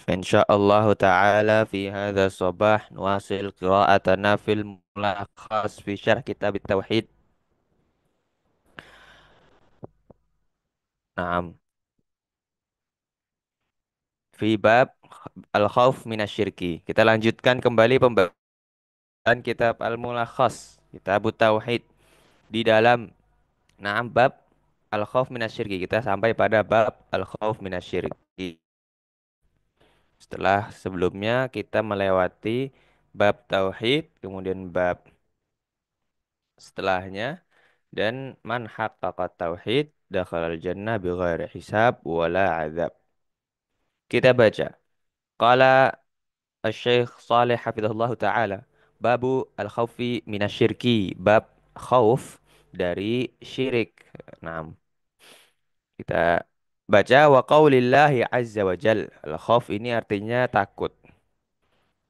Insyaallah ta'ala fi hadha sabah nuasil qira'atana fil mulakhas fi syarh kitab tauhid. Naam. Fi bab al-khauf minasyirki. Kita lanjutkan kembali pembahasan kitab al-mulakhas, kitab tauhid di dalam bab al-khauf minasyirki. Kita sampai pada bab al-khauf minasyirki. Setelah sebelumnya kita melewati bab tauhid, kemudian bab setelahnya dan man haqqaqa tauhid dakhalal jannah bighairi hisab wala azab. Kita baca. Qala Asy-Syaikh Shalih hafizahullah taala, babu al-khaufi minasyirki, bab khauf dari syirik. Nah, kita baca wa qaulillahi azza wa jal. Al-khauf ini artinya takut.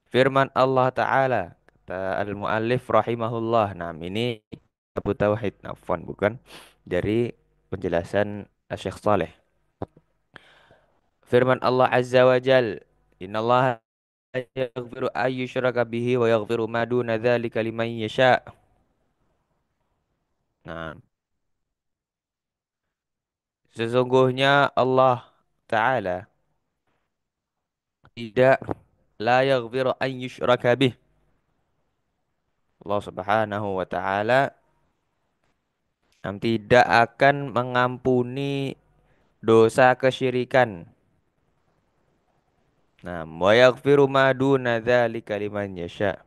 Firman Allah taala, kata al-muallif rahimahullah. Nah, ini Abu Tauhid, afwan bukan dari penjelasan Syekh Saleh. Firman Allah Azza wa Jal, Innallaha yaghfiru an yushraka bihi wa yaghfiru ma duna dzalika liman yasha. Nah, sesungguhnya Allah Ta'ala tidak la yaghfiru an yushraka bih. Allah Subhanahu wa Ta'ala tidak akan mengampuni dosa kesyirikan. Nah, wa yaghfiru ma duna dzalika liman yasha.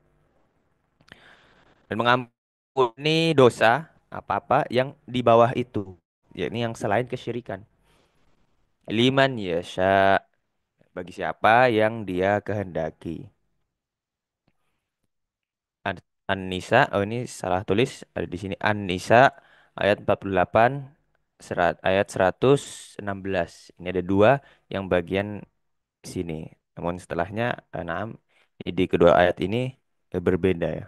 Dan mengampuni dosa apa-apa yang di bawah itu, yakni yang selain kesyirikan. Liman yasha, bagi siapa yang dia kehendaki. An-Nisa, oh ini salah tulis, ada di sini An-Nisa ayat 48 ayat 116. Ini ada dua yang bagian sini. Namun setelahnya di kedua ayat ini berbeda ya,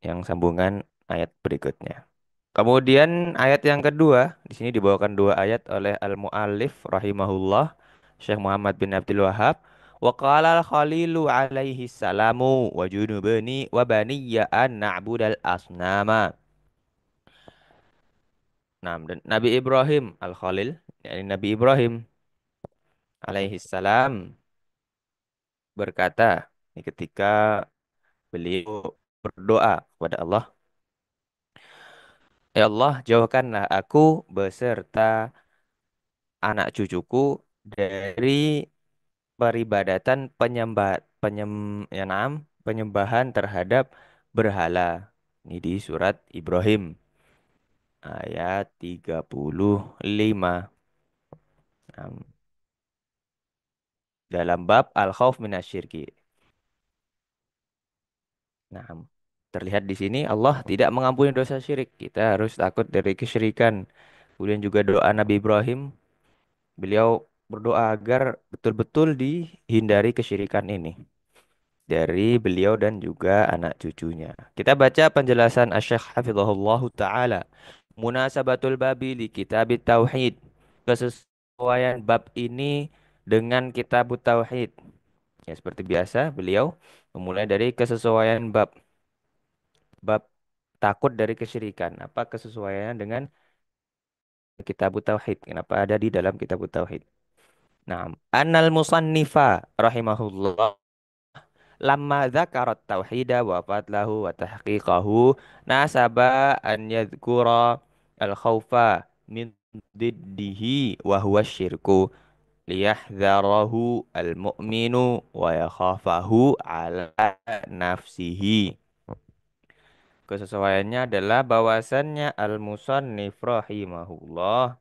yang sambungan ayat berikutnya. Kemudian ayat yang kedua, di sini dibawakan dua ayat oleh al-muallif rahimahullah, Syekh Muhammad bin Abdul Wahhab. Wa qala al-Khalilu alaihi salamu wa junubani wa baniyya an na'budal asnama. Nah, dan Nabi Ibrahim al-Khalil, yakni Nabi Ibrahim alaihi salam berkata, ini ketika beliau berdoa kepada Allah, Ya Allah, jauhkanlah aku beserta anak cucuku dari peribadatan penyembahan terhadap berhala. Ini di surat Ibrahim ayat 35. Nah, dalam bab al-khauf minasyirki. Nah, terlihat di sini Allah tidak mengampuni dosa syirik. Kita harus takut dari kesyirikan. Kemudian juga doa Nabi Ibrahim, beliau berdoa agar betul-betul dihindari kesyirikan ini dari beliau dan juga anak cucunya. Kita baca penjelasan Asy-Syaikh Hafizahullah Ta'ala. Munasabatul babi li kitab tauhid. Kesesuaian bab ini dengan kitab tauhid. Ya, seperti biasa beliau memulai dari kesesuaian bab. Bab takut dari kesyirikan. Apa kesesuaiannya dengan kitab tauhid? Kenapa ada di dalam kitab tauhid? Nah, Annal musannifa rahimahullah lamma dzakarat tauhida wa fadlahu wa tahqiqahu nasaba an yadhkura al khaufa min diddihi wa huwa syirku liyahdharahu al mu'minu wa yakhafahu ala nafsihi. Kesesuaiannya adalah bahwasannya al musannif rahimahullah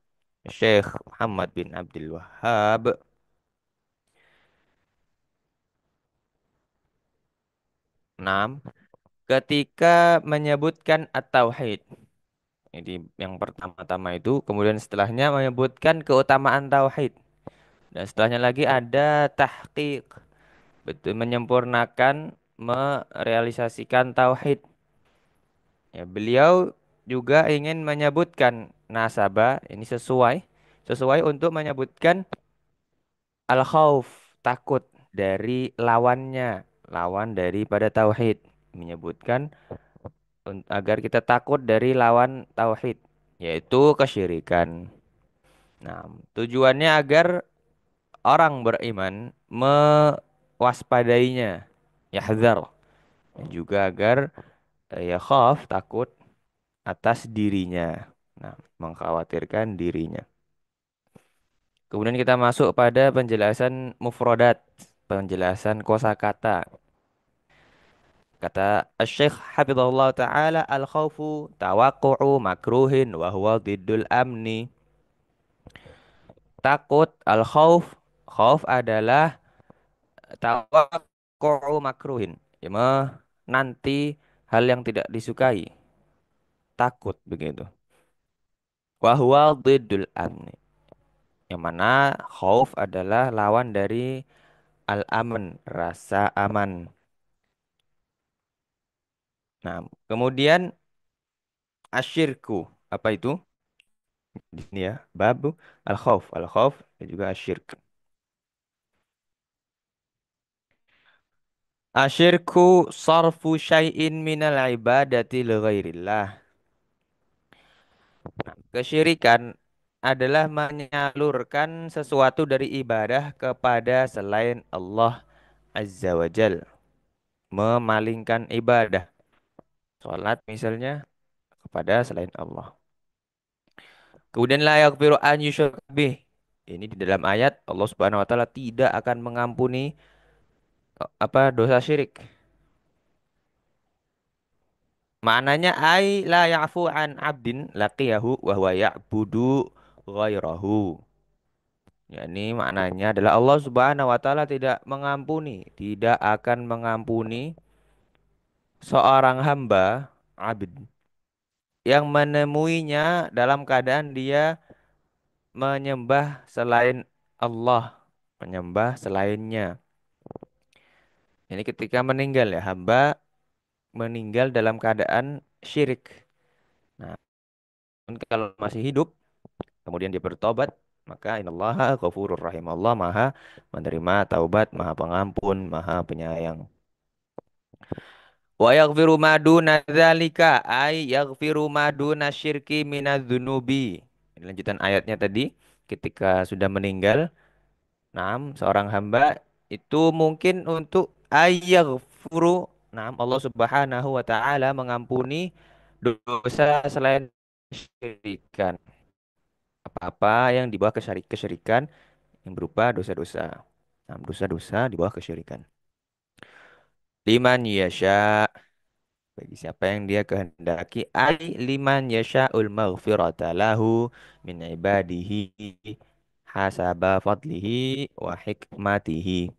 Syekh Muhammad bin Abdul Wahhab ketika menyebutkan at-tauhid. Jadi yang pertama-tama itu, kemudian setelahnya menyebutkan keutamaan tauhid. Dan setelahnya lagi ada tahqiq, betul menyempurnakan, merealisasikan tauhid. Ya, beliau juga ingin menyebutkan nasabah, ini sesuai untuk menyebutkan al-khauf. takut dari lawannya, lawan daripada tauhid. Menyebutkan agar kita takut dari lawan tauhid, yaitu kesyirikan. Nah, tujuannya agar orang beriman mewaspadainya, yahzar, dan juga agar ya khaf takut atas dirinya. Nah, mengkhawatirkan dirinya. Kemudian kita masuk pada penjelasan mufrodat, penjelasan kosakata. Kata Syekh Habibullah Ta'ala al-khawfu tawaqqu'u makruhin wa huwa diddul amni. Takut al-khawf, khawf adalah tawaqqu'u makruhin. Ya, nanti hal yang tidak disukai, takut begitu. Wa huwa diddul amni. Yang mana khauf adalah lawan dari al-aman, rasa aman. Nah, kemudian asyirku, apa itu? Di sini ya, babu al-khauf dan juga asyirk. Asyirku sarfu syai'in minal ibadati li ghairillah. Kesyirikan adalah menyalurkan sesuatu dari ibadah kepada selain Allah Azza wa Jal. Memalingkan ibadah. Salat misalnya kepada selain Allah. Kemudian la yaghfiru an yushraka bih. Ini di dalam ayat Allah Subhanahu wa taala tidak akan mengampuni apa dosa syirik. Maknanya ai la ya'fu an abdin laqiyahu wa huwa ya'budu ghairahu. Ya, ini maknanya adalah Allah Subhanahu wa taala tidak mengampuni, tidak akan mengampuni seorang hamba abd yang menemuinya dalam keadaan dia menyembah selain Allah, menyembah selainnya. Ini ketika meninggal ya, hamba meninggal dalam keadaan syirik. Nah, kalau masih hidup, kemudian dia bertobat, maka innallaha ghafurur rahim. Allah Maha menerima taubat, Maha Pengampun, Maha Penyayang. Wa yaghfiru ma duna dzalika ay yaghfiru ma duna syirki minadz-dzunubi. Ini lanjutan ayatnya tadi, ketika sudah meninggal, naam seorang hamba itu mungkin untuk ayyaghfuru, naam Allah Subhanahu wa taala mengampuni dosa selain kesyirikan. Apa-apa yang di bawah kesyirikan yang berupa dosa-dosa. Nah, dosa-dosa di bawah kesyirikan. Liman yasha, bagi siapa yang dia kehendaki, ai liman yasha'ul maghfirata lahu min ibadihi hasaba fadlihi wa hikmatihi.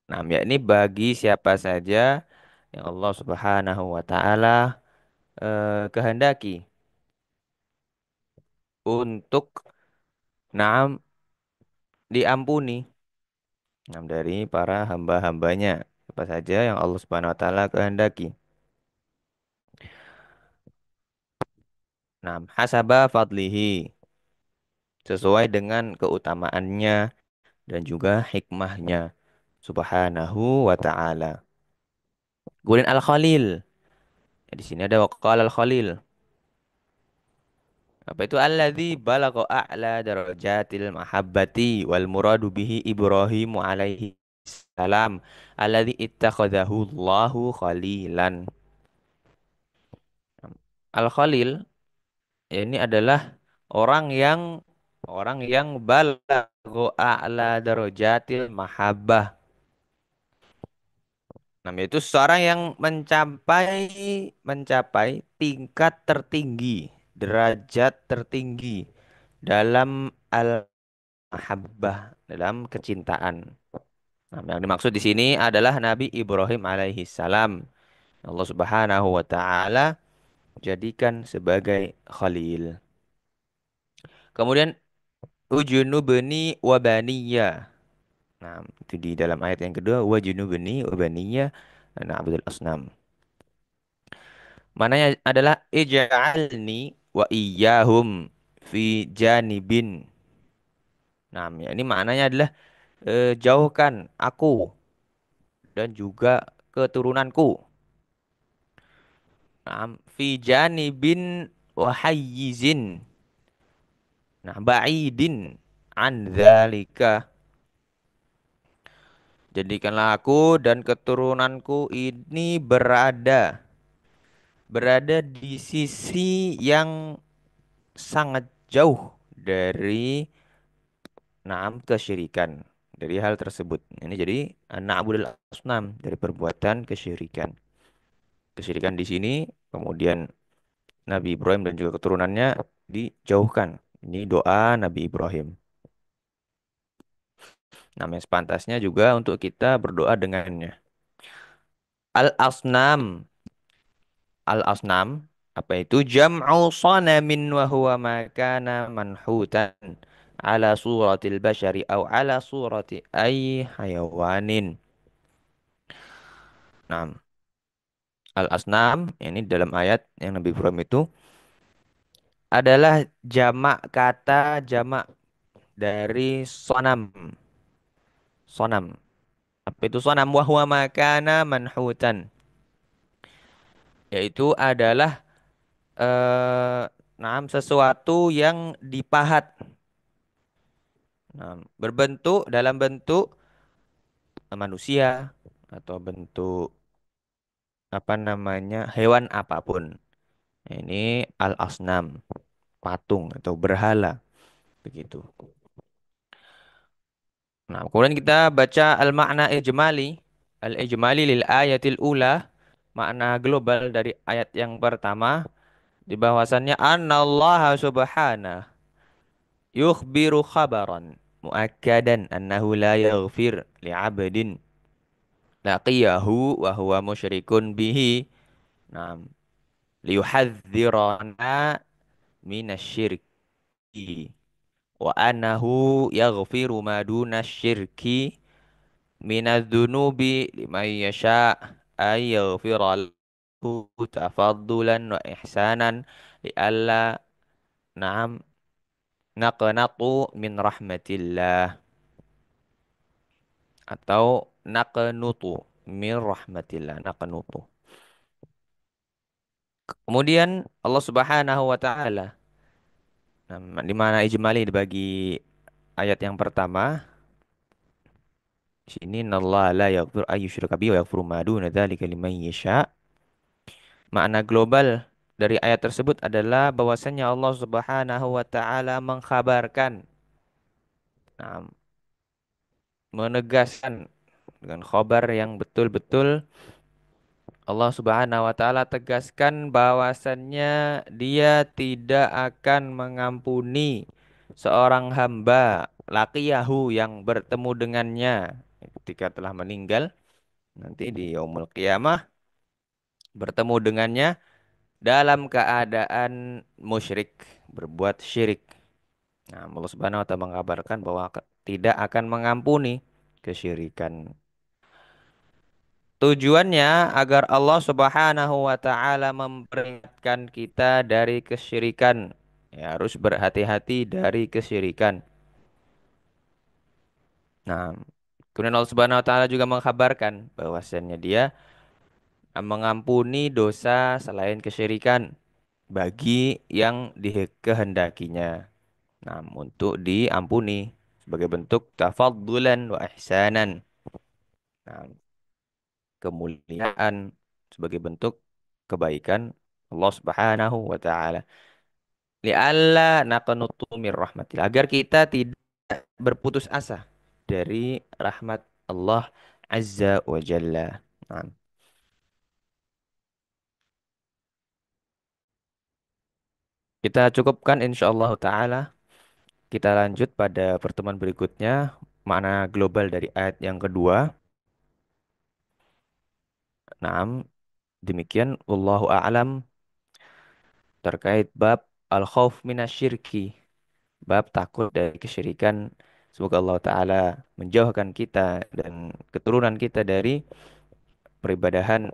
Nah, yakni bagi siapa saja yang Allah Subhanahu wa taala kehendaki untuk naam diampuni, naam dari para hamba-hambanya, apa saja yang Allah Subhanahu wa taala kehendaki. Naam hasaba fadlihi, sesuai dengan keutamaannya dan juga hikmahnya Subhanahu wa taala. Kemudian Al-Khalil. Ya, di sini ada waqala Al-Khalil. Apa itu alladzi balagha a'la darajatil mahabbati wal muradu bihi Ibrahim alaihi salam alladzi ittakhadahu Allahu khalilan. Al-Khalil ya, ini adalah orang yang balagha a'la darajatil mahabbah. Nah, yaitu seorang yang mencapai mencapai tingkat tertinggi, derajat tertinggi dalam al-mahabbah, dalam kecintaan. Nah, yang dimaksud di sini adalah Nabi Ibrahim alaihi salam. Allah Subhanahu wa taala jadikan sebagai khalil. Kemudian ujunubni wa baniya. Nah, itu di dalam ayat yang kedua wajunubni wa baniya na'budul asnam. Mananya adalah ij'alni wa iyyahum fi janibin. Nah, ya ini maknanya adalah jauhkan aku dan juga keturunanku. Nah, fi janibin wa hayyizin. Nah, ba'idin an dzalika. Jadikanlah aku dan keturunanku ini berada di sisi yang sangat jauh dari kesyirikan, dari hal tersebut. Ini jadi na'budul asnam, dari perbuatan kesyirikan. Kesyirikan di sini kemudian Nabi Ibrahim dan juga keturunannya dijauhkan. Ini doa Nabi Ibrahim. Namanya sepantasnya juga untuk kita berdoa dengannya. Al-asnam. Al-asnam. Apa itu? Jam'u sanamin wa huwa ma kana manhutan ala suratil bashari au ala surati ay hayawanin. Nah, al-asnam ini dalam ayat yang Nabi Ibrahim itu adalah jamak kata jamak dari sonam. Sonam. Apa itu sonam? Wa huwa ma kana manhutan. Yaitu adalah sesuatu yang dipahat. Nah, berbentuk dalam bentuk manusia atau bentuk apa namanya hewan apapun. Ini al-asnam, patung atau berhala begitu. Nah, kemudian kita baca al-makna ijmali, al-ijmali lil ayatil ula, makna global dari ayat yang pertama di bahwasannya anallaha subhanahu yukhbiru khabaran muakkadan annahu la yaghfir li'abdin laqiyahu wa huwa musyrikun bihi. Nah, liyuhadzirana minasyirki wa annahu yaghfiru ma dunasyirki minadzunubi liman yasha ay yaghfira lahu tafaddulan wa ihsanan li alla na'am naqnatu min rahmatillah atau naqnutu min rahmatillah naqnutu. Kemudian Allah Subhanahu wa taala, di mana ijmali dibagi ayat yang pertama di sini innallaha la yaghfiru ayyushraka bihi wa yaghfiru ma duna dzalika liman yasha. Makna global dari ayat tersebut adalah bahwasanya Allah Subhanahu wa taala mengkhabarkan, nah, menegaskan dengan khabar yang betul-betul Allah Subhanahu wa taala tegaskan bahwasannya dia tidak akan mengampuni seorang hamba laqiyahu yang bertemu dengannya ketika telah meninggal nanti di yaumul qiyamah, bertemu dengannya dalam keadaan musyrik, berbuat syirik. Nah, Allah Subhanahu wa taala mengabarkan bahwa tidak akan mengampuni kesyirikan. Tujuannya agar Allah Subhanahu wa taala memperingatkan kita dari kesyirikan. Ya, harus berhati-hati dari kesyirikan. Nah, kemudian Allah Subhanahu wa taala juga mengkabarkan bahwasannya Dia mengampuni dosa selain kesyirikan bagi yang dikehendakinya. Nah, untuk diampuni sebagai bentuk tafaddulan wa ihsanan. Nah, kemuliaan sebagai bentuk kebaikan Allah Subhanahu wa taala. Li'alla naqnutu mir rahmatillah. Agar kita tidak berputus asa dari rahmat Allah Azza wa Jalla. Nah, kita cukupkan insyaallah taala. Kita lanjut pada pertemuan berikutnya makna global dari ayat yang kedua. Nah, demikian wallahu a'lam terkait bab al-khauf minasyirki, bab takut dari kesyirikan. Semoga Allah Ta'ala menjauhkan kita dan keturunan kita dari peribadahan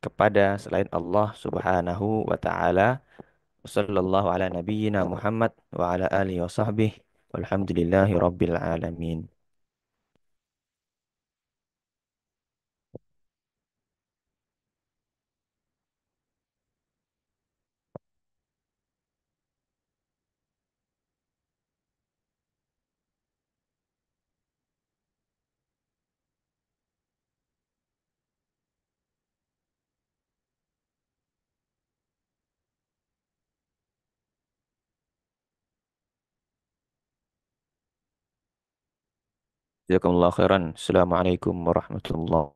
kepada selain Allah Subhanahu wa Ta'ala. Wassallallahu ala nabiyyina Muhammad wa ala alihi wa sahbihi Walhamdulillahi rabbil alamin. Jazakumullah khairan. Assalamualaikum warahmatullahi